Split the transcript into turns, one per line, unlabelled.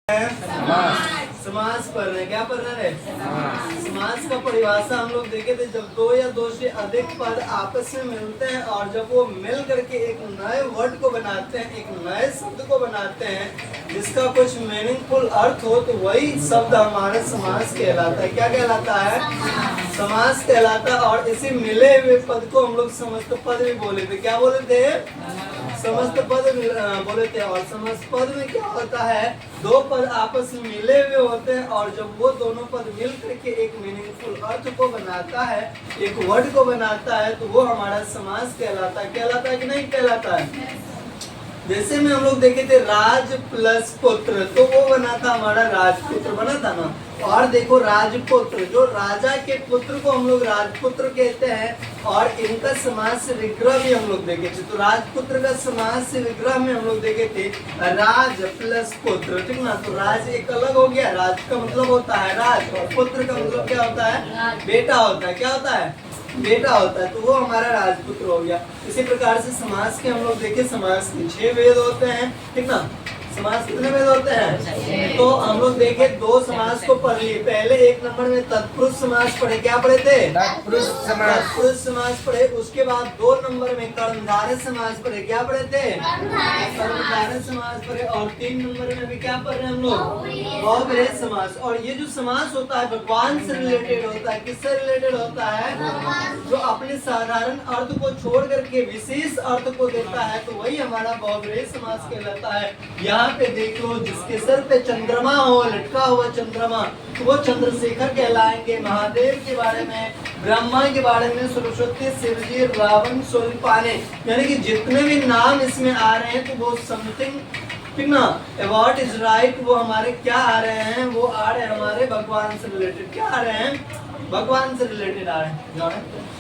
समास पढ़ रहे हैं। क्या पढ़ रहे हैं? समास का परिभाषा हम लोग देखे थे, जब दो या दो से अधिक पद आपस में मिलते हैं और जब वो मिल करके एक नए वर्ड को बनाते हैं, एक नए शब्द को बनाते हैं जिसका कुछ मीनिंगफुल अर्थ हो, तो वही शब्द हमारा समास कहलाता है। क्या कहलाता है? समास कहलाता है। और इसी मिले हुए पद को हम लोग समस्त पद भी बोले थे। क्या बोले थे? समस्त पद बोले थे। और समस्त पद में क्या होता है? दो पद आपस में मिले हुए होते हैं और जब वो दोनों पद मिल करके एक मीनिंगफुल अर्थ को बनाता है, एक वर्ड को बनाता है, तो वो हमारा समास कहलाता है। कहलाता है कि नहीं कहलाता है? जैसे में हम लोग देखे थे राज प्लस पुत्र, तो वो बना था हमारा राजपुत्र बना था ना। और देखो राजपुत्र, जो राजा के पुत्र को हम लोग राजपुत्र कहते हैं। और इनका समास विग्रह भी हम लोग देखे थे। तो राजपुत्र का समास विग्रह में हम लोग देखे थे राज प्लस पुत्र, ठीक ना। तो राज एक अलग हो गया, राज का मतलब होता है राज, और पुत्र का मतलब क्या होता है? बेटा होता है। क्या होता है? बेटा होता है। तो वो हमारा राजपुत्र हो गया। इसी प्रकार से समास के हम लोग देखे, समास के 6 वेद होते हैं, ठीक ना। समास कितने वेद होते हैं? तो हम लोग देखे दो समास को पढ़ लिए। पहले 1 नंबर में तत्पुरुष समास पढ़े। क्या पढ़े थे?
तत्पुरुष समास।
तत्पुरुष समास पढ़े। उसके बाद 2 नंबर में कर्मधारय समास पढ़े। क्या पढ़े थे? कर्मधारय समास पढ़े। और 3 नंबर में भी क्या पढ़ रहे हैं हम लोग? बहुब्रीहि समास। और ये जो समास होता है भगवान से रिलेटेड होता है। किससे रिलेटेड होता है? जो अपने साधारण अर्थ को छोड़ करके विशेष अर्थ को देता है, तो वही हमारा बहुब्रीहि समास कहलाता है। यहाँ पे देख लो, जिसके सर पे चंद्रमा हो, लटका हुआ चंद्रमा, तो वो चंद्रशेखर कहलाएंगे। महादेव के बारे में, ब्रह्मा के बारे में, सरस्वती, शिवजी, रावण, सूर्यपाने, यानी कि जितने भी नाम इसमें आ रहे हैं, तो वो समथिंग, ठीक ना, व्हाट इज राइट, वो हमारे क्या आ रहे हैं? वो आ रहे हैं हमारे भगवान से रिलेटेड। क्या आ रहे हैं? भगवान से रिलेटेड आ रहे हैं।